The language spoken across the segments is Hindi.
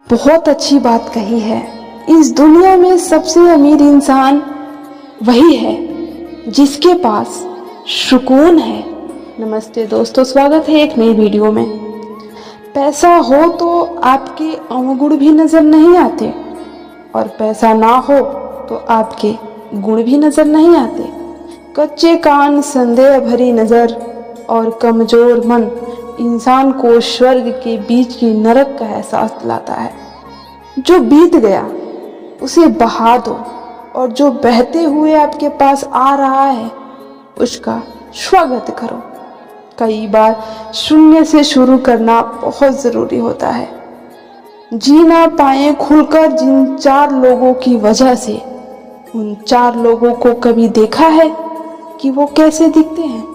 बहुत अच्छी बात कही है। इस दुनिया में सबसे अमीर इंसान वही है जिसके पास सुकून है। नमस्ते दोस्तों, स्वागत है एक नई वीडियो में। पैसा हो तो आपके अवगुण भी नजर नहीं आते और पैसा ना हो तो आपके गुण भी नजर नहीं आते। कच्चे कान, संदेह भरी नजर और कमजोर मन इंसान को स्वर्ग के बीच की नरक का एहसास दिलाता है। जो बीत गया उसे बहा दो और जो बहते हुए आपके पास आ रहा है उसका स्वागत करो। कई बार शून्य से शुरू करना बहुत जरूरी होता है। जी ना पाए खुलकर जिन 4 लोगों की वजह से, उन 4 लोगों को कभी देखा है कि वो कैसे दिखते हैं?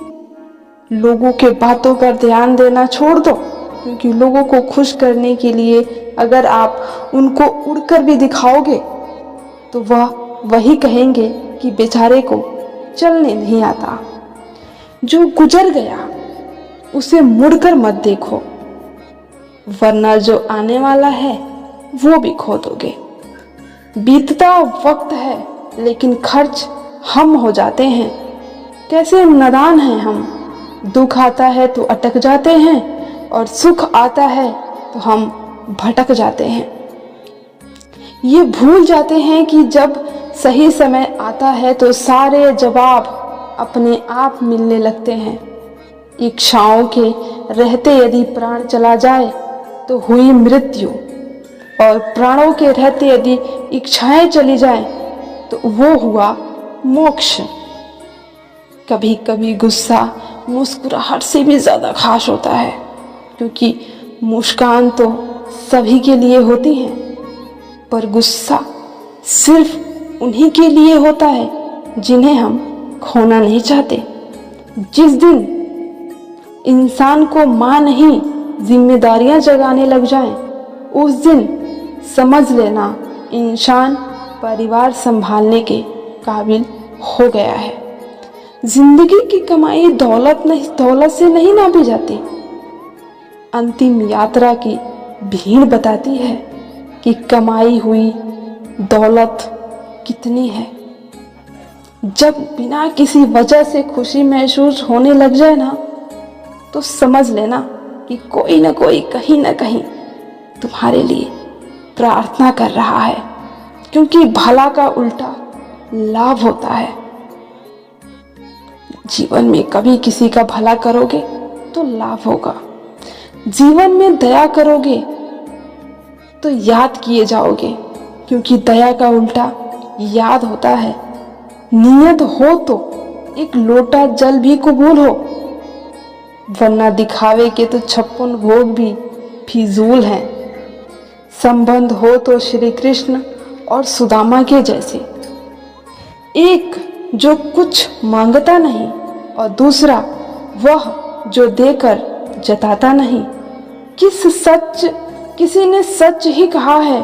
लोगों के बातों पर ध्यान देना छोड़ दो, क्योंकि लोगों को खुश करने के लिए अगर आप उनको उड़कर भी दिखाओगे तो वह वही कहेंगे कि बेचारे को चलने नहीं आता। जो गुजर गया उसे मुड़कर मत देखो, वरना जो आने वाला है वो भी खो दोगे। बीतता वक्त है लेकिन खर्च हम हो जाते हैं। कैसे नादान हैं हम। दुख आता है तो अटक जाते हैं और सुख आता है तो हम भटक जाते हैं। ये भूल जाते हैं कि जब सही समय आता है तो सारे जवाब अपने आप मिलने लगते हैं। इच्छाओं के रहते यदि प्राण चला जाए तो हुई मृत्यु, और प्राणों के रहते यदि इच्छाएं चली जाएं तो वो हुआ मोक्ष। कभी कभी गुस्सा मुस्कुराहट से भी ज़्यादा खास होता है, क्योंकि मुस्कान तो सभी के लिए होती है, पर गुस्सा सिर्फ उन्हीं के लिए होता है जिन्हें हम खोना नहीं चाहते। जिस दिन इंसान को मां नहीं जिम्मेदारियां जगाने लग जाएं, उस दिन समझ लेना इंसान परिवार संभालने के काबिल हो गया है। जिंदगी की कमाई दौलत से नहीं नापी जाती। अंतिम यात्रा की भीड़ बताती है कि कमाई हुई दौलत कितनी है। जब बिना किसी वजह से खुशी महसूस होने लग जाए ना, तो समझ लेना कि कोई ना कोई कहीं ना कहीं तुम्हारे लिए प्रार्थना कर रहा है, क्योंकि भला का उल्टा लाभ होता है। जीवन में कभी किसी का भला करोगे तो लाभ होगा। जीवन में दया करोगे तो याद किए जाओगे, क्योंकि दया का उल्टा याद होता है। नियत हो तो एक लोटा जल भी कबूल हो, वरना दिखावे के तो 56 भोग भी फिजूल हैं। संबंध हो तो श्री कृष्ण और सुदामा के जैसे, एक जो कुछ मांगता नहीं और दूसरा वह जो देकर जताता नहीं। किसी ने सच ही कहा है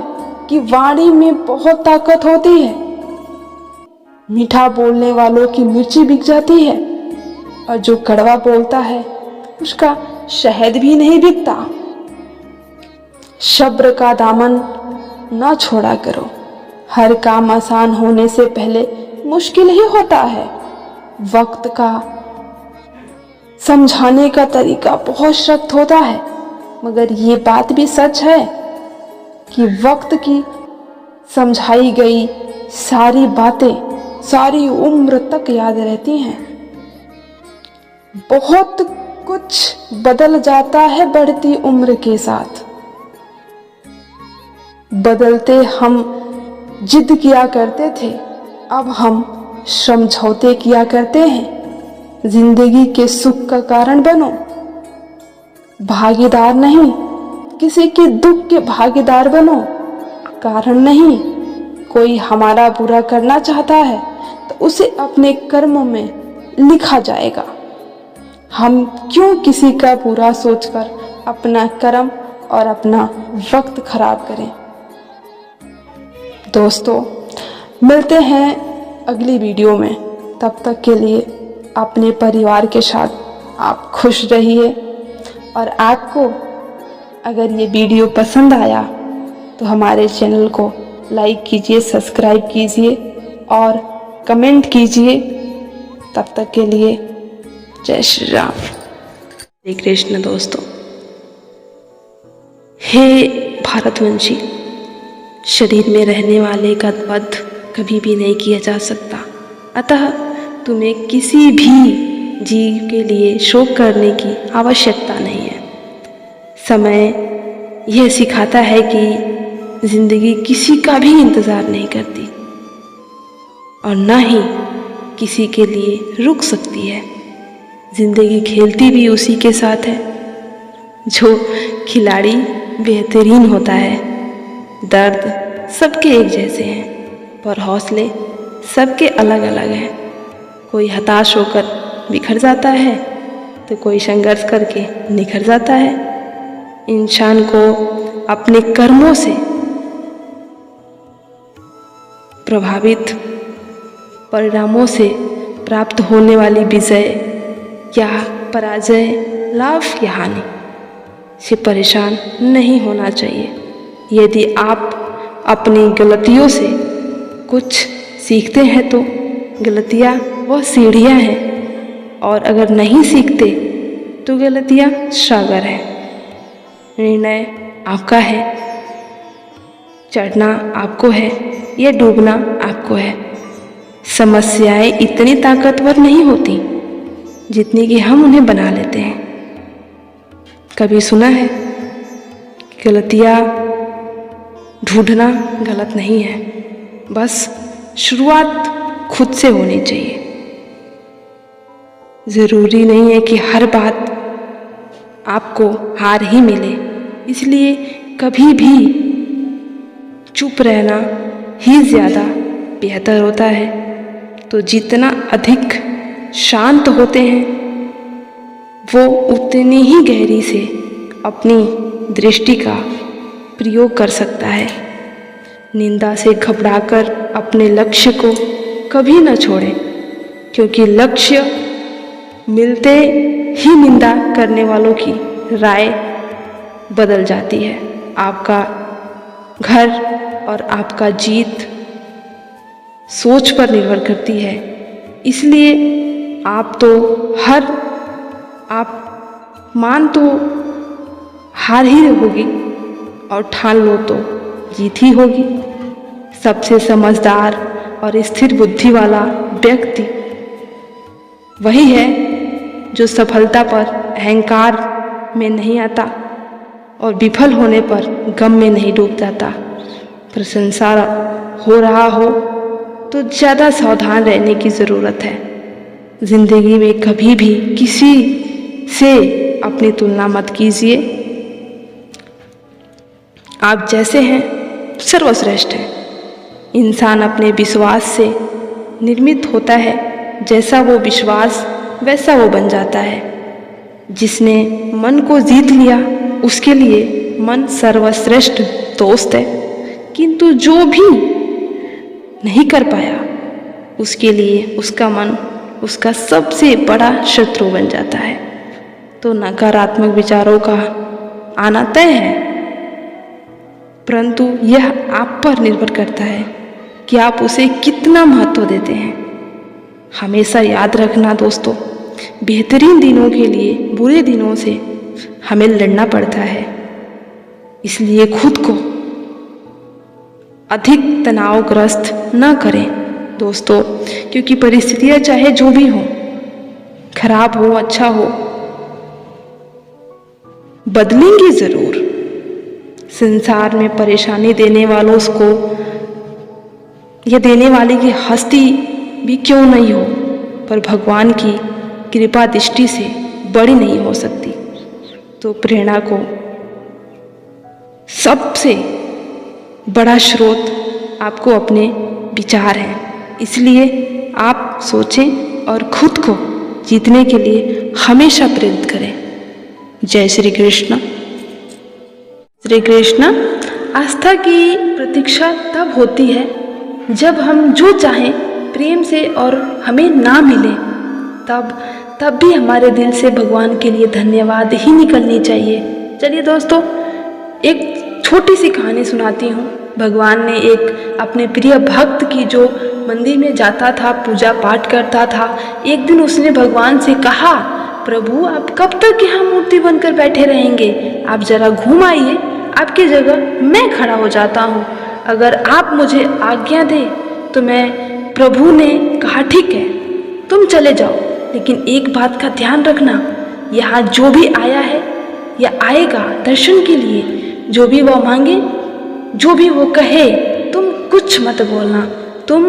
कि वाणी में बहुत ताकत होती है। मीठा बोलने वालों की मिर्ची बिक जाती है और जो कड़वा बोलता है उसका शहद भी नहीं बिकता। सब्र का दामन ना छोड़ा करो। हर काम आसान होने से पहले मुश्किल ही होता है। वक्त का समझाने का तरीका बहुत सख्त होता है, मगर ये बात भी सच है कि वक्त की समझाई गई सारी बातें सारी उम्र तक याद रहती हैं। बहुत कुछ बदल जाता है बढ़ती उम्र के साथ। बदलते हम जिद किया करते थे, अब हम समझौते किया करते हैं। जिंदगी के सुख का कारण बनो, भागीदार नहीं। किसी के दुख के भागीदार बनो, कारण नहीं। कोई हमारा बुरा करना चाहता है तो उसे अपने कर्मों में लिखा जाएगा। हम क्यों किसी का बुरा सोचकर अपना कर्म और अपना वक्त खराब करें। दोस्तों, मिलते हैं अगली वीडियो में। तब तक के लिए अपने परिवार के साथ आप खुश रहिए। और आपको अगर ये वीडियो पसंद आया तो हमारे चैनल को लाइक कीजिए, सब्सक्राइब कीजिए और कमेंट कीजिए। तब तक के लिए जय श्री राम। हरे कृष्ण। दोस्तों, हे भारतवंशी, शरीर में रहने वाले का वध कभी भी नहीं किया जा सकता, अतः तुम्हें किसी भी जीव के लिए शोक करने की आवश्यकता नहीं है। समय यह सिखाता है कि जिंदगी किसी का भी इंतज़ार नहीं करती और न ही किसी के लिए रुक सकती है। जिंदगी खेलती भी उसी के साथ है। जो खिलाड़ी बेहतरीन होता है। दर्द सबके एक जैसे हैं, पर हौसले सबके अलग अलग हैं। कोई हताश होकर बिखर जाता है तो कोई संघर्ष करके निखर जाता है। इंसान को अपने कर्मों से प्रभावित परिणामों से प्राप्त होने वाली विजय या पराजय, लाभ या हानि से परेशान नहीं होना चाहिए। यदि आप अपनी गलतियों से कुछ सीखते हैं तो गलतियाँ वह सीढ़ियाँ हैं, और अगर नहीं सीखते तो गलतियाँ सागर हैं। निर्णय आपका है। चढ़ना आपको है या डूबना आपको है। समस्याएं इतनी ताकतवर नहीं होती जितनी कि हम उन्हें बना लेते हैं। कभी सुना है कि गलतियाँ ढूंढना गलत नहीं है, बस शुरुआत खुद से होनी चाहिए। ज़रूरी नहीं है कि हर बात आपको हार ही मिले, इसलिए कभी भी चुप रहना ही ज़्यादा बेहतर होता है। तो जितना अधिक शांत होते हैं वो उतनी ही गहरी से अपनी दृष्टि का प्रयोग कर सकता है। निंदा से घबराकर अपने लक्ष्य को कभी न छोड़ें, क्योंकि लक्ष्य मिलते ही निंदा करने वालों की राय बदल जाती है। आपका घर और आपका जीत सोच पर निर्भर करती है। इसलिए आप मान तो हार ही होगी और ठान लो तो जीत ही होगी। सबसे समझदार और स्थिर बुद्धि वाला व्यक्ति वही है जो सफलता पर अहंकार में नहीं आता और विफल होने पर गम में नहीं डूब जाता। प्रशंसा हो रहा हो तो ज़्यादा सावधान रहने की ज़रूरत है। जिंदगी में कभी भी किसी से अपनी तुलना मत कीजिए। आप जैसे हैं सर्वश्रेष्ठ हैं। इंसान अपने विश्वास से निर्मित होता है। जैसा वो विश्वास वैसा वो बन जाता है। जिसने मन को जीत लिया उसके लिए मन सर्वश्रेष्ठ दोस्त है, किंतु जो भी नहीं कर पाया उसके लिए उसका मन उसका सबसे बड़ा शत्रु बन जाता है। तो नकारात्मक विचारों का आना तय है, परंतु यह आप पर निर्भर करता है कि आप उसे कितना महत्व देते हैं। हमेशा याद रखना दोस्तों, बेहतरीन दिनों के लिए बुरे दिनों से हमें लड़ना पड़ता है। इसलिए खुद को अधिक तनावग्रस्त न करें दोस्तों, क्योंकि परिस्थितियां चाहे जो भी हो, खराब हो अच्छा हो, बदलेंगी जरूर। संसार में परेशानी देने वालों को या देने वाले की हस्ती भी क्यों नहीं हो, पर भगवान की कृपा दृष्टि से बड़ी नहीं हो सकती। तो प्रेरणा को सबसे बड़ा स्रोत आपको अपने विचार हैं। इसलिए आप सोचें और खुद को जीतने के लिए हमेशा प्रेरित करें। जय श्री कृष्ण। श्री कृष्ण। आस्था की प्रतीक्षा तब होती है जब हम जो चाहें प्रेम से और हमें ना मिले, तब भी हमारे दिल से भगवान के लिए धन्यवाद ही निकलनी चाहिए। चलिए दोस्तों, एक छोटी सी कहानी सुनाती हूँ। भगवान ने एक अपने प्रिय भक्त की जो मंदिर में जाता था, पूजा पाठ करता था, एक दिन उसने भगवान से कहा, प्रभु आप कब तक यहाँ मूर्ति बनकर बैठे रहेंगे? आप जरा घूम आइए, आपकी जगह मैं खड़ा हो जाता हूँ। अगर आप मुझे आज्ञा दें तो मैं। प्रभु ने कहा ठीक है, तुम चले जाओ, लेकिन एक बात का ध्यान रखना, यहाँ जो भी आया है या आएगा दर्शन के लिए, जो भी वो मांगे, जो भी वो कहे, तुम कुछ मत बोलना, तुम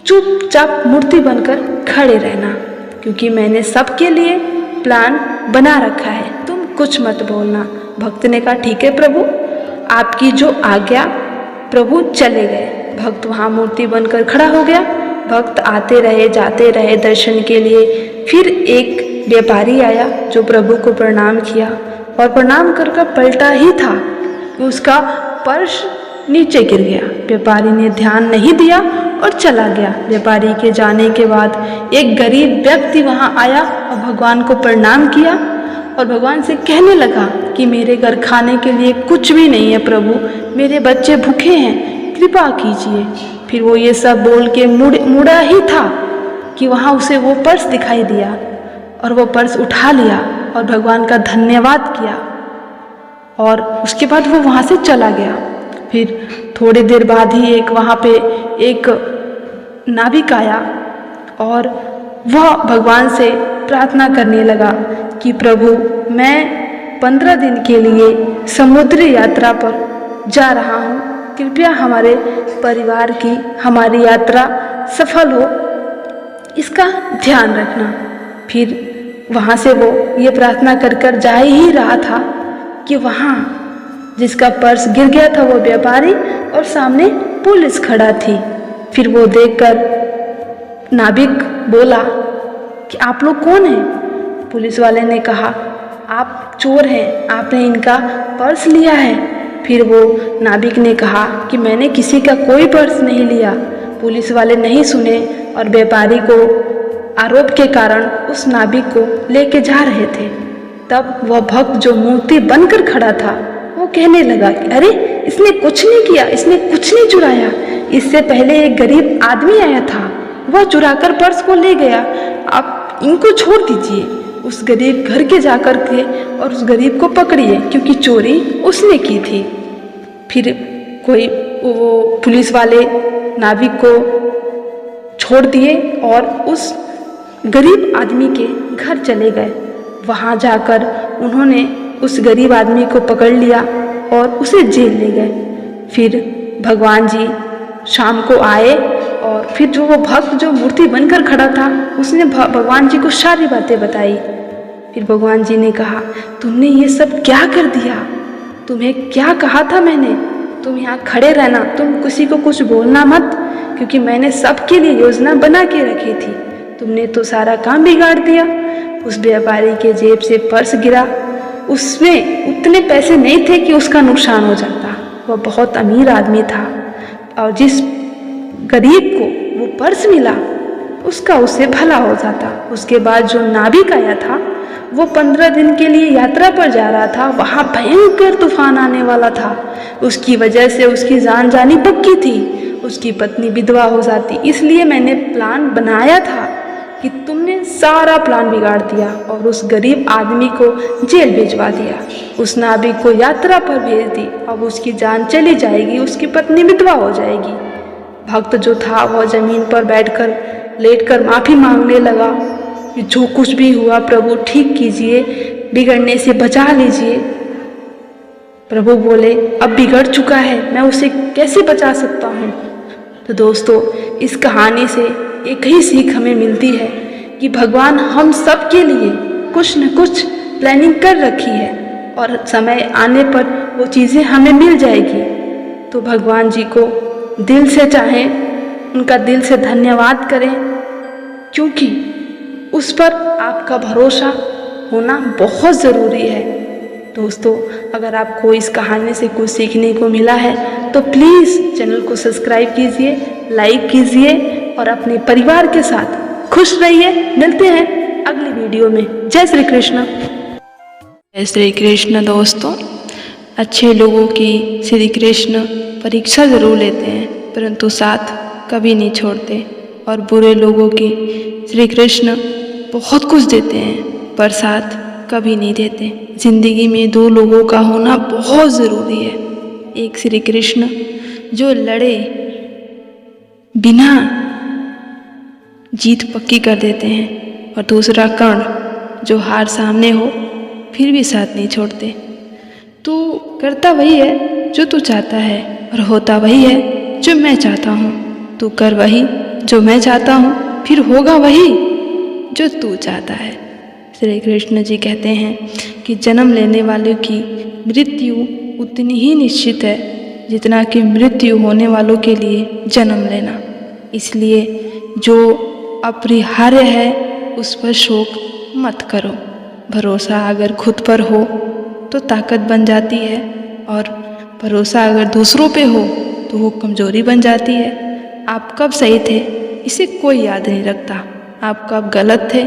चुपचाप मूर्ति बनकर खड़े रहना, क्योंकि मैंने सबके लिए प्लान बना रखा है, तुम कुछ मत बोलना। भक्त ने कहा ठीक है प्रभु, आपकी जो आज्ञा। प्रभु चले गए। भक्त वहाँ मूर्ति बनकर खड़ा हो गया। भक्त आते रहे, जाते रहे दर्शन के लिए। फिर एक व्यापारी आया जो प्रभु को प्रणाम किया, और प्रणाम कर पलटा ही था कि उसका पर्स नीचे गिर गया। व्यापारी ने ध्यान नहीं दिया और चला गया। व्यापारी के जाने के बाद एक गरीब व्यक्ति वहाँ आया और भगवान को प्रणाम किया और भगवान से कहने लगा कि मेरे घर खाने के लिए कुछ भी नहीं है प्रभु, मेरे बच्चे भूखे हैं, कृपा कीजिए। फिर वो ये सब बोल के मुड़ा ही था कि वहाँ उसे वो पर्स दिखाई दिया, और वो पर्स उठा लिया और भगवान का धन्यवाद किया, और उसके बाद वो वहाँ से चला गया। फिर थोड़ी देर बाद ही वहाँ पे एक नाविक आया और वह भगवान से प्रार्थना करने लगा कि प्रभु मैं 15 दिन के लिए समुद्री यात्रा पर जा रहा हूँ, कृपया हमारे परिवार की हमारी यात्रा सफल हो, इसका ध्यान रखना। फिर वहाँ से वो ये प्रार्थना कर जा ही रहा था कि वहाँ जिसका पर्स गिर गया था वो व्यापारी और सामने पुलिस खड़ा थी। फिर वो देखकर नाविक बोला कि आप लोग कौन हैं? पुलिस वाले ने कहा आप चोर हैं, आपने इनका पर्स लिया है। फिर वो नाविक ने कहा कि मैंने किसी का कोई पर्स नहीं लिया। पुलिस वाले नहीं सुने और व्यापारी को आरोप के कारण उस नाविक को लेके जा रहे थे। तब वह भक्त जो मूर्ति बनकर खड़ा था वो कहने लगा कि अरे इसने कुछ नहीं किया, इसने कुछ नहीं चुराया, इससे पहले एक गरीब आदमी आया था, वह चुराकर पर्स को ले गया, आप इनको छोड़ दीजिए, उस गरीब घर के जाकर के और उस गरीब को पकड़िए, क्योंकि चोरी उसने की थी। फिर कोई वो पुलिस वाले नाविक को छोड़ दिए और उस गरीब आदमी के घर चले गए। वहाँ जाकर उन्होंने उस गरीब आदमी को पकड़ लिया और उसे जेल ले गए। फिर भगवान जी शाम को आए और फिर जो वो भक्त जो मूर्ति बनकर खड़ा था उसने भगवान जी को सारी बातें बताई। फिर भगवान जी ने कहा तुमने ये सब क्या कर दिया? तुम्हें क्या कहा था मैंने? तुम यहाँ खड़े रहना, तुम किसी को कुछ बोलना मत, क्योंकि मैंने सबके लिए योजना बना के रखी थी। तुमने तो सारा काम बिगाड़ दिया। उस व्यापारी के जेब से पर्स गिरा, उसमें उतने पैसे नहीं थे कि उसका नुकसान हो जाता। वह बहुत अमीर आदमी था और जिस गरीब को वो पर्स मिला उसका उससे भला हो जाता। उसके बाद जो नाविक आया था वो 15 दिन के लिए यात्रा पर जा रहा था। वहाँ भयंकर तूफान आने वाला था, उसकी वजह से उसकी जान जानी पक्की थी, उसकी पत्नी विधवा हो जाती। इसलिए मैंने प्लान बनाया था कि तुमने सारा प्लान बिगाड़ दिया और उस गरीब आदमी को जेल भिजवा दिया, उस नाविक को यात्रा पर भेज दी। अब उसकी जान चली जाएगी, उसकी पत्नी विधवा हो जाएगी। भक्त जो था वह जमीन पर बैठकर लेटकर माफ़ी मांगने लगा कि जो कुछ भी हुआ प्रभु ठीक कीजिए, बिगड़ने से बचा लीजिए। प्रभु बोले अब बिगड़ चुका है, मैं उसे कैसे बचा सकता हूँ। तो दोस्तों इस कहानी से एक ही सीख हमें मिलती है कि भगवान हम सब के लिए कुछ न कुछ प्लानिंग कर रखी है और समय आने पर वो चीज़ें हमें मिल जाएगी। तो भगवान जी को दिल से चाहें, उनका दिल से धन्यवाद करें, क्योंकि उस पर आपका भरोसा होना बहुत ज़रूरी है। दोस्तों अगर आपको इस कहानी से कुछ सीखने को मिला है तो प्लीज़ चैनल को सब्सक्राइब कीजिए, लाइक कीजिए और अपने परिवार के साथ खुश रहिए। मिलते हैं अगली वीडियो में। जय श्री कृष्ण। जय श्री कृष्ण। दोस्तों अच्छे लोगों की श्री कृष्ण परीक्षा ज़रूर लेते हैं, परंतु साथ कभी नहीं छोड़ते। और बुरे लोगों की श्री कृष्ण बहुत कुछ देते हैं, पर साथ कभी नहीं देते। जिंदगी में दो लोगों का होना बहुत ज़रूरी है। एक श्री कृष्ण जो लड़े बिना जीत पक्की कर देते हैं, और दूसरा कर्ण जो हार सामने हो फिर भी साथ नहीं छोड़ते। तू करता वही है जो तू चाहता है, और होता वही है जो मैं चाहता हूँ। तू कर वही जो मैं चाहता हूँ, फिर होगा वही जो तू चाहता है। श्री कृष्ण जी कहते हैं कि जन्म लेने वालों की मृत्यु उतनी ही निश्चित है जितना कि मृत्यु होने वालों के लिए जन्म लेना। इसलिए जो अपरिहार्य है उस पर शोक मत करो। भरोसा अगर खुद पर हो तो ताकत बन जाती है, और भरोसा अगर दूसरों पे हो तो वो कमज़ोरी बन जाती है। आप कब सही थे इसे कोई याद नहीं रखता, आप कब गलत थे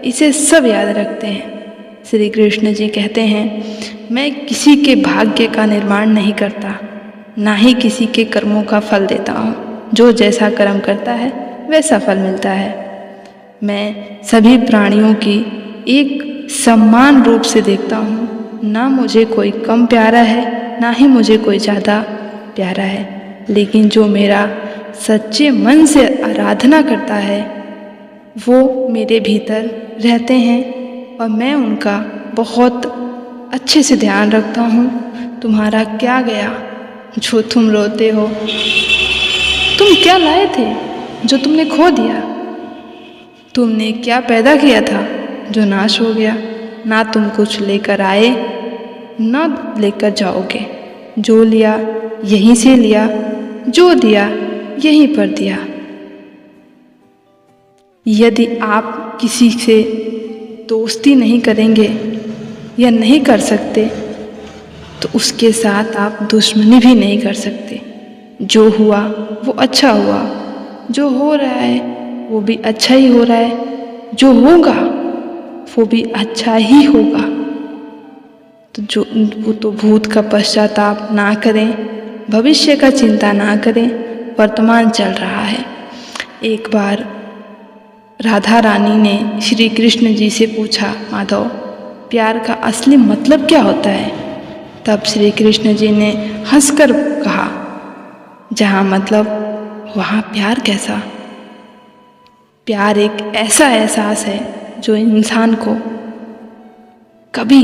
इसे सब याद रखते हैं। श्री कृष्ण जी कहते हैं, मैं किसी के भाग्य का निर्माण नहीं करता, ना ही किसी के कर्मों का फल देता हूँ। जो जैसा कर्म करता है वैसा फल मिलता है। मैं सभी प्राणियों की एक समान रूप से देखता हूँ, ना मुझे कोई कम प्यारा है ना ही मुझे कोई ज़्यादा प्यारा है। लेकिन जो मेरा सच्चे मन से आराधना करता है वो मेरे भीतर रहते हैं, और मैं उनका बहुत अच्छे से ध्यान रखता हूँ। तुम्हारा क्या गया जो तुम रोते हो? तुम क्या लाए थे जो तुमने खो दिया? तुमने क्या पैदा किया था जो नाश हो गया? ना तुम कुछ लेकर आए ना लेकर जाओगे। जो लिया यहीं से लिया, जो दिया यहीं पर दिया। यदि आप किसी से दोस्ती नहीं करेंगे या नहीं कर सकते तो उसके साथ आप दुश्मनी भी नहीं कर सकते। जो हुआ वो अच्छा हुआ, जो हो रहा है वो भी अच्छा ही हो रहा है, जो होगा वो भी अच्छा ही होगा। तो भूत का पश्चाताप ना करें, भविष्य का चिंता ना करें, वर्तमान चल रहा है। एक बार राधा रानी ने श्री कृष्ण जी से पूछा, माधव प्यार का असली मतलब क्या होता है? तब श्री कृष्ण जी ने हंसकर कहा, जहाँ मतलब वहाँ प्यार कैसा? प्यार एक ऐसा एहसास है जो इंसान को कभी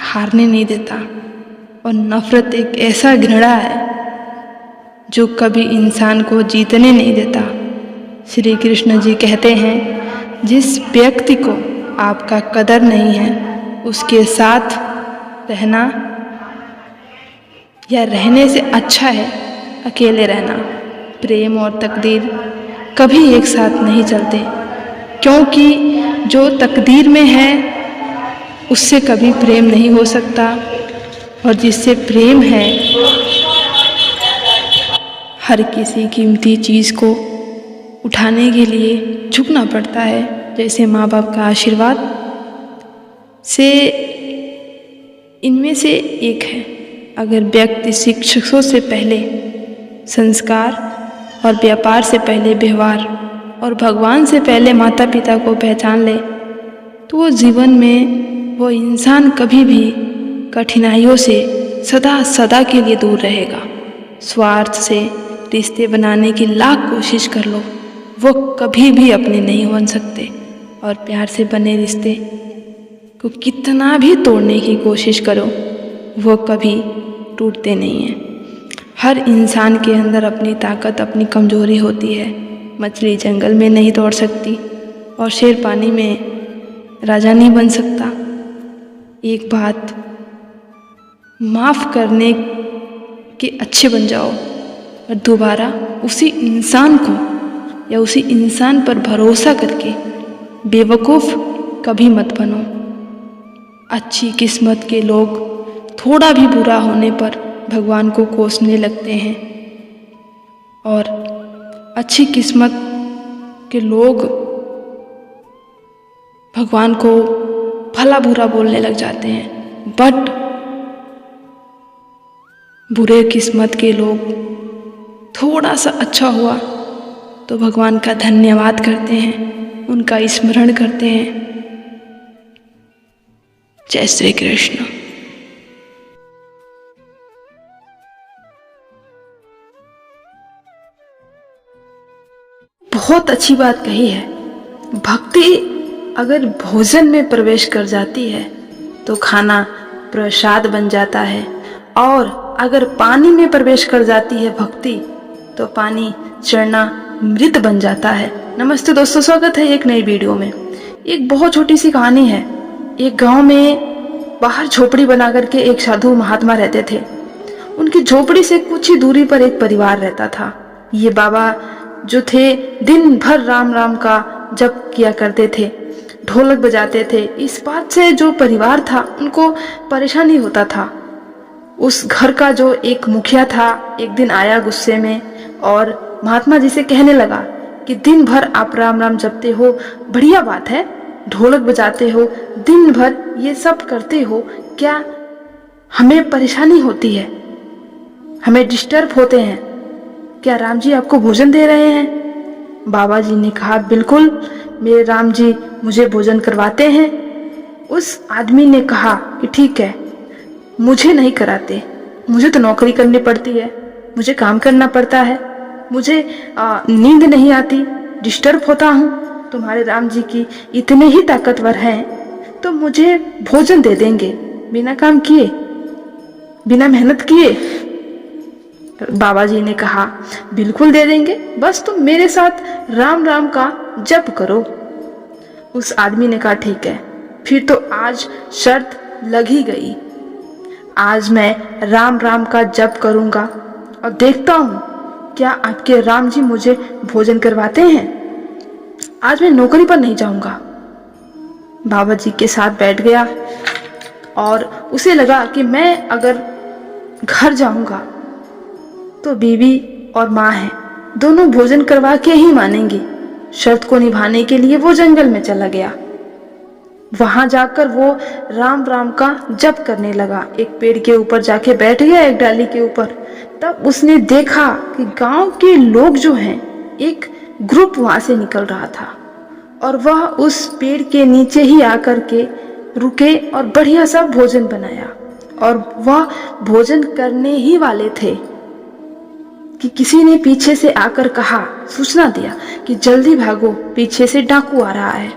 हारने नहीं देता, और नफरत एक ऐसा घृणा है जो कभी इंसान को जीतने नहीं देता। श्री कृष्ण जी कहते हैं, जिस व्यक्ति को आपका कदर नहीं है उसके साथ रहना या रहने से अच्छा है अकेले रहना। प्रेम और तकदीर कभी एक साथ नहीं चलते, क्योंकि जो तकदीर में है उससे कभी प्रेम नहीं हो सकता, और जिससे प्रेम है हर किसी कीमती चीज़ को उठाने के लिए झुकना पड़ता है। जैसे माँ बाप का आशीर्वाद से इनमें से एक है। अगर व्यक्ति शिक्षकों से पहले संस्कार और व्यापार से पहले व्यवहार और भगवान से पहले माता पिता को पहचान ले तो वो जीवन में वो इंसान कभी भी कठिनाइयों से सदा सदा के लिए दूर रहेगा। स्वार्थ से रिश्ते बनाने की लाख कोशिश कर लो, वो कभी भी अपने नहीं बन सकते। और प्यार से बने रिश्ते को कितना भी तोड़ने की कोशिश करो वो कभी टूटते नहीं हैं। हर इंसान के अंदर अपनी ताकत अपनी कमज़ोरी होती है। मछली जंगल में नहीं दौड़ सकती और शेर पानी में राजा नहीं बन सकता। एक बात, माफ़ करने के अच्छे बन जाओ और दोबारा उसी इंसान को या उसी इंसान पर भरोसा करके बेवकूफ़ कभी मत बनो। अच्छी किस्मत के लोग थोड़ा भी बुरा होने पर भगवान को कोसने लगते हैं, और अच्छी किस्मत के लोग भगवान को भला बुरा बोलने लग जाते हैं। बट बुरे किस्मत के लोग थोड़ा सा अच्छा हुआ तो भगवान का धन्यवाद करते हैं, उनका स्मरण करते हैं। जय श्री कृष्ण। बहुत अच्छी बात कही है। भक्ति अगर भोजन में प्रवेश कर जाती है तो खाना प्रसाद बन जाता है, और अगर पानी में प्रवेश कर जाती है भक्ति तो पानी चढ़ना मृत बन जाता है। नमस्ते दोस्तों, स्वागत है एक नई वीडियो में। एक बहुत छोटी सी कहानी है। एक गांव में बाहर झोपड़ी बना करके एक साधु महात्मा रहते थे। उनकी झोपड़ी से कुछ ही दूरी पर एक परिवार रहता था। ये बाबा जो थे दिन भर राम राम का जप किया करते थे, ढोलक बजाते थे। इस बात से जो परिवार था उनको परेशानी होता था। उस घर का जो एक मुखिया था एक दिन आया गुस्से में और महात्मा जी से कहने लगा कि दिन भर आप राम राम जपते हो, बढ़िया बात है, ढोलक बजाते हो, दिन भर ये सब करते हो, क्या हमें परेशानी होती है, हमें डिस्टर्ब होते हैं, क्या राम जी आपको भोजन दे रहे हैं? बाबा जी ने कहा बिल्कुल, मेरे राम जी मुझे भोजन करवाते हैं। उस आदमी ने कहा कि ठीक है, मुझे नहीं कराते, मुझे तो नौकरी करनी पड़ती है, मुझे काम करना पड़ता है, मुझे नींद नहीं आती, डिस्टर्ब होता हूँ। तुम्हारे राम जी की इतने ही ताकतवर हैं तो मुझे भोजन दे देंगे बिना काम किए, बिना मेहनत किए। बाबा जी ने कहा बिल्कुल दे देंगे, बस तुम मेरे साथ राम राम का जप करो। उस आदमी ने कहा ठीक है, फिर तो आज शर्त लग ही गई। आज मैं राम राम का जप करूंगा और देखता हूँ क्या आपके राम जी मुझे भोजन करवाते हैं। आज मैं नौकरी पर नहीं जाऊंगा। बाबा जी के साथ बैठ गया और उसे लगा कि मैं अगर घर जाऊंगा तो बीवी और माँ है, दोनों भोजन करवा के ही मानेंगी। शर्त को निभाने के लिए वो जंगल में चला गया। वहां जाकर वो राम राम का जप करने लगा। एक पेड़ के ऊपर जाके बैठ गया, एक डाली के ऊपर। तब उसने देखा कि गांव के लोग जो हैं, एक ग्रुप वहां से निकल रहा था और वह उस पेड़ के नीचे ही आकर के रुके और बढ़िया सा भोजन बनाया। और वह भोजन करने ही वाले थे कि किसी ने पीछे से आकर कहा, सूचना दिया कि जल्दी भागो, पीछे से डाकू आ रहा है।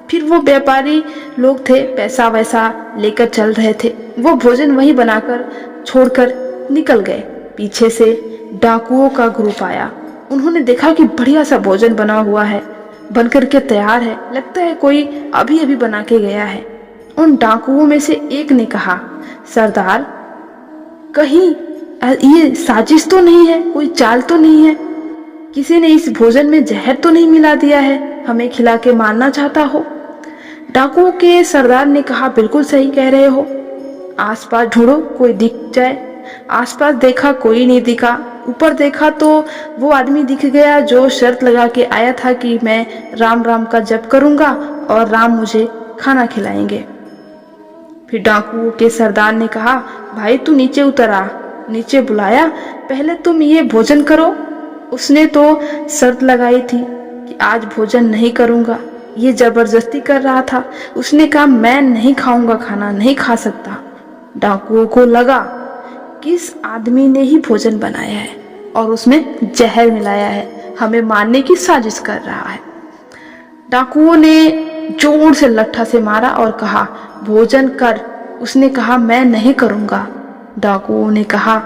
फिर वो व्यापारी लोग थे, पैसा वैसा लेकर चल रहे थे। वो भोजन वहीं बनाकर छोड़कर निकल गए। पीछे से डाकुओं का ग्रुप आया। उन्होंने देखा कि बढ़िया सा भोजन बना हुआ है, बनकर के तैयार है, लगता है कोई अभी अभी बना के गया है। उन डाकुओं में से एक ने कहा, सरदार कहीं ये साजिश तो नहीं है, कोई चाल तो नहीं है, किसी ने इस भोजन में जहर तो नहीं मिला दिया है, हमें खिला के मारना चाहता हो? डाकुओं के सरदार ने कहा बिल्कुल सही कह रहे हो, आसपास ढूंढो कोई दिख जाए। आसपास देखा, कोई नहीं दिखा। ऊपर देखा तो वो आदमी दिख गया जो शर्त लगा के आया था कि मैं राम राम का जप करूंगा और राम मुझे खाना खिलाएंगे। फिर डाकुओं के सरदार ने कहा, भाई तू नीचे उतर आ। नीचे बुलाया, पहले तुम ये भोजन करो। उसने तो शर्त लगाई थी कि आज भोजन नहीं करूंगा, ये जबरदस्ती कर रहा था। उसने कहा मैं नहीं खाऊंगा खाना, नहीं खा सकता। डाकुओं को लगा किस आदमी ने ही भोजन बनाया है और उसमें जहर मिलाया है, हमें मारने की साजिश कर रहा है। डाकुओं ने जोर से लट्ठा से मारा और कहा भोजन कर। उसने कहा मैं नहीं करूंगा। डाकुओं ने कहा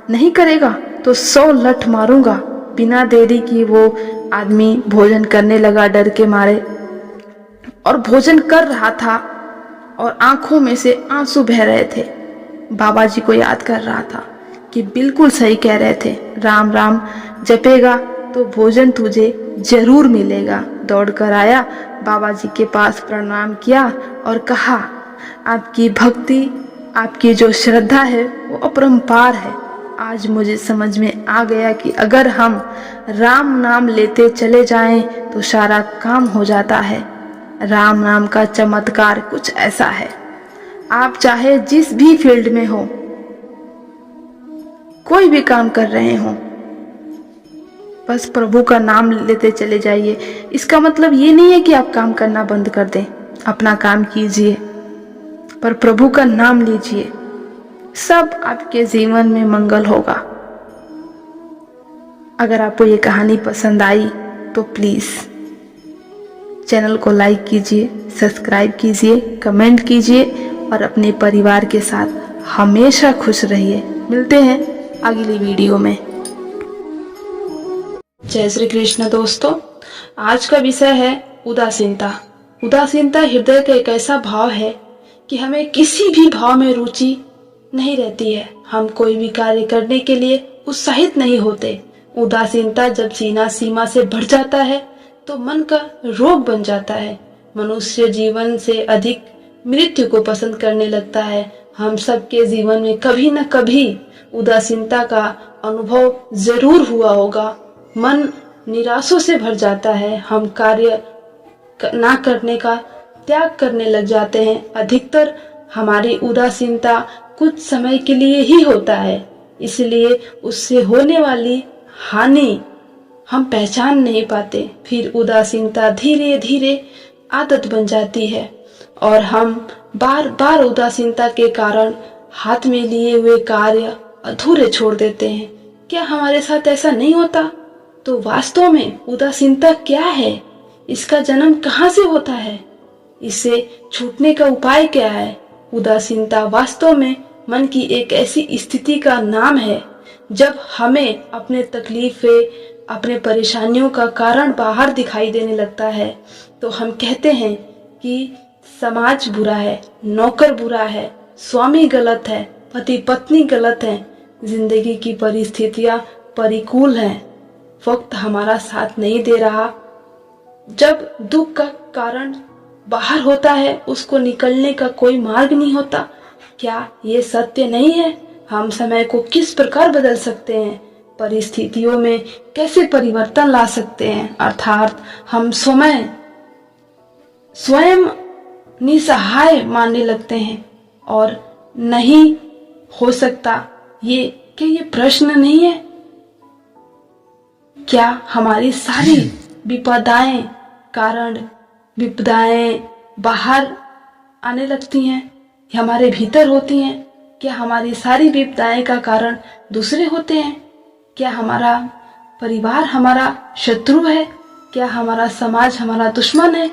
नहीं करेगा तो 100 लठ मारूंगा। बिना देरी की वो आदमी भोजन करने लगा डर के मारे, और भोजन कर रहा था और आंखों में से आंसू बह रहे थे। बाबा जी को याद कर रहा था कि बिल्कुल सही कह रहे थे, राम राम जपेगा तो भोजन तुझे जरूर मिलेगा। दौड़कर आया, बाबा जी के पास प्रणाम किया और कहा आपकी भक्ति, आपकी जो श्रद्धा है वो अपरंपार है। आज मुझे समझ में आ गया कि अगर हम राम नाम लेते चले जाएं तो सारा काम हो जाता है। राम नाम का चमत्कार कुछ ऐसा है, आप चाहे जिस भी फील्ड में हो, कोई भी काम कर रहे हो, बस प्रभु का नाम लेते चले जाइए। इसका मतलब ये नहीं है कि आप काम करना बंद कर दें, अपना काम कीजिए, पर प्रभु का नाम लीजिए, सब आपके जीवन में मंगल होगा। अगर आपको ये कहानी पसंद आई तो प्लीज़ चैनल को लाइक कीजिए, सब्सक्राइब कीजिए, कमेंट कीजिए और अपने परिवार के साथ हमेशा खुश रहिए। मिलते हैं अगली वीडियो में। जय श्री कृष्ण दोस्तों, आज का विषय है उदासीनता। उदासीनता हृदय का एक ऐसा भाव है कि हमें किसी भी भाव में रुचि नहीं रहती है। हम कोई भी कार्य करने के लिए उत्साहित नहीं होते। उदासीनता जब सीमा से बढ़ जाता है तो मन का रोग बन जाता है। मनुष्य जीवन से अधिक मृत्यु को पसंद करने लगता है। हम सबके जीवन में कभी न कभी उदासीनता का अनुभव जरूर हुआ होगा। मन निराशों से भर जाता है। हम कार्य ना करने का त्याग करने लग जाते हैं। अधिकतर हमारी उदासीनता कुछ समय के लिए ही होता है, इसलिए उससे होने वाली हानि हम पहचान नहीं पाते। फिर उदासीनता धीरे धीरे आदत बन जाती है और हम बार बार उदासीनता के कारण हाथ में लिए हुए कार्य अधूरे छोड़ देते हैं। क्या हमारे साथ ऐसा नहीं होता? तो वास्तव में उदासीनता क्या है? इसका जन्म कहाँ से होता है? इससे छूटने का उपाय क्या है? उदासीनता वास्तव में मन की एक ऐसी स्थिति का नाम है जब हमें अपने तकलीफें, अपने परेशानियों का कारण बाहर दिखाई देने लगता है। तो हम कहते हैं कि समाज बुरा है, नौकर बुरा है, स्वामी गलत है, पति पत्नी गलत है, जिंदगी की परिस्थितियां प्रतिकूल हैं, वक्त हमारा साथ नहीं दे रहा। जब दुख का कारण बाहर होता है, उसको निकलने का कोई मार्ग नहीं होता। क्या ये सत्य नहीं है? हम समय को किस प्रकार बदल सकते हैं, परिस्थितियों में कैसे परिवर्तन ला सकते हैं, अर्थात हम स्वयं निसहाय मानने लगते हैं और नहीं हो सकता। क्या ये प्रश्न नहीं है? क्या हमारी सारी विपदाएं बाहर आने लगती हैं, हमारे भीतर होती हैं? क्या हमारी सारी विपदाएं का कारण दूसरे होते हैं? क्या हमारा परिवार हमारा शत्रु है? क्या हमारा समाज हमारा दुश्मन है?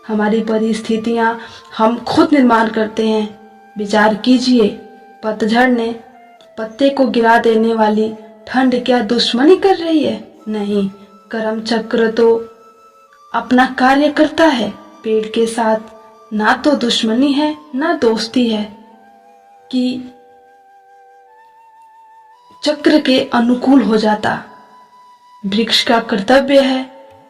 हमारी परिस्थितियां हम खुद निर्माण करते हैं। विचार कीजिए, पतझड़ ने पत्ते को गिरा देने वाली ठंड क्या दुश्मनी कर रही है? नहीं, कर्म चक्र तो अपना कार्य करता है। पेड़ के साथ ना तो दुश्मनी है ना दोस्ती है कि चक्र के अनुकूल हो जाता। वृक्ष का कर्तव्य है,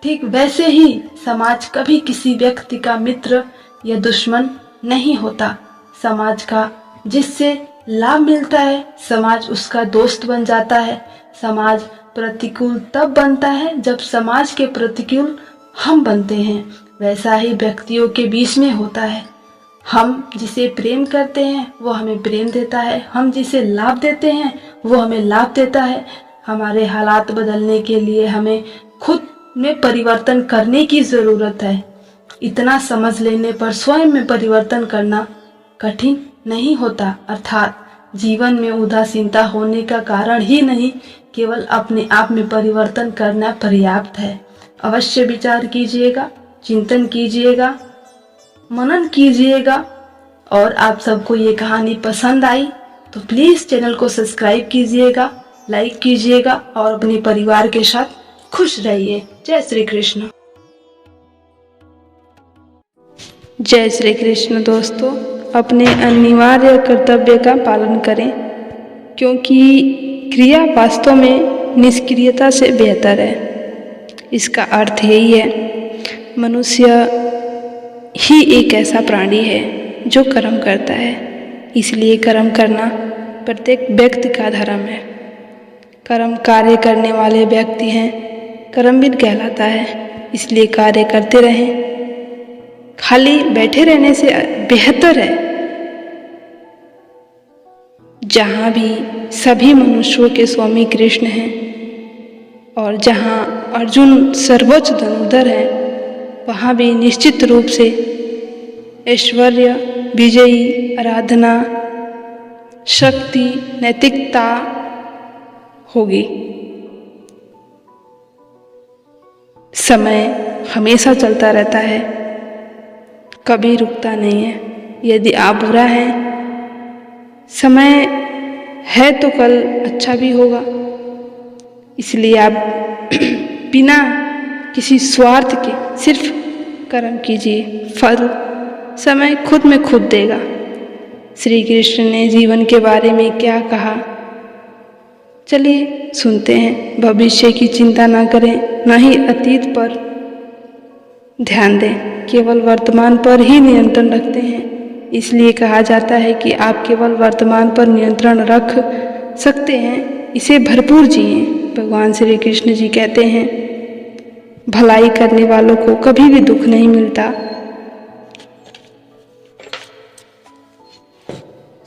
ठीक वैसे ही समाज कभी किसी व्यक्ति का मित्र या दुश्मन नहीं होता। समाज का जिससे लाभ मिलता है, समाज उसका दोस्त बन जाता है। समाज प्रतिकूल तब बनता है जब समाज के प्रतिकूल हम बनते हैं। वैसा ही व्यक्तियों के बीच में होता है। हम जिसे प्रेम करते हैं वो हमें प्रेम देता है, हम जिसे लाभ देते हैं वो हमें लाभ देता है। हमारे हालात बदलने के लिए हमें खुद में परिवर्तन करने की जरूरत है। इतना समझ लेने पर स्वयं में परिवर्तन करना कठिन नहीं होता। अर्थात जीवन में उदासीनता होने का कारण ही नहीं, केवल अपने आप में परिवर्तन करना पर्याप्त है। अवश्य विचार कीजिएगा, चिंतन कीजिएगा, मनन कीजिएगा। और आप सबको ये कहानी पसंद आई तो प्लीज चैनल को सब्सक्राइब कीजिएगा, लाइक कीजिएगा और अपने परिवार के साथ खुश रहिए। जय श्री कृष्ण। जय श्री कृष्ण दोस्तों, अपने अनिवार्य कर्तव्य का पालन करें, क्योंकि क्रिया वास्तव में निष्क्रियता से बेहतर है। इसका अर्थ यही है, मनुष्य ही एक ऐसा प्राणी है जो कर्म करता है, इसलिए कर्म करना प्रत्येक व्यक्ति का धर्म है। कर्म कार्य करने वाले व्यक्ति हैं, कर्मवीर कहलाता है। इसलिए कार्य करते रहें, खाली बैठे रहने से बेहतर है जहाँ भी सभी मनुष्यों के स्वामी कृष्ण हैं और जहाँ अर्जुन सर्वोच्च धनुर्धर है, वहाँ भी निश्चित रूप से ऐश्वर्य, विजयी, आराधना, शक्ति, नैतिकता होगी। समय हमेशा चलता रहता है, कभी रुकता नहीं है। यदि आप बुरा हैं, समय है तो कल अच्छा भी होगा। इसलिए आप बिना किसी स्वार्थ के सिर्फ कर्म कीजिए, फल समय खुद में खुद देगा। श्री कृष्ण ने जीवन के बारे में क्या कहा, चलिए सुनते हैं। भविष्य की चिंता ना करें, न ही अतीत पर ध्यान दें, केवल वर्तमान पर ही नियंत्रण रखते हैं। इसलिए कहा जाता है कि आप केवल वर्तमान पर नियंत्रण रख सकते हैं, इसे भरपूर जिएं। भगवान श्री कृष्ण जी कहते हैं, भलाई करने वालों को कभी भी दुख नहीं मिलता।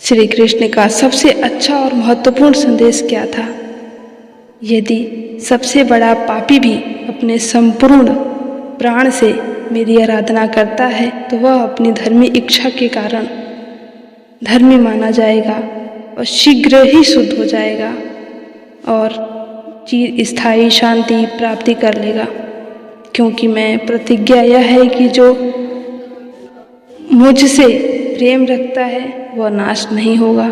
श्री कृष्ण का सबसे अच्छा और महत्वपूर्ण संदेश क्या था? यदि सबसे बड़ा पापी भी अपने संपूर्ण प्राण से मेरी आराधना करता है तो वह अपनी धर्मी इच्छा के कारण धर्मी माना जाएगा और शीघ्र ही शुद्ध हो जाएगा और चिर स्थायी शांति प्राप्ति कर लेगा। क्योंकि मैं प्रतिज्ञा यह है कि जो मुझसे प्रेम रखता है वह नाश नहीं होगा।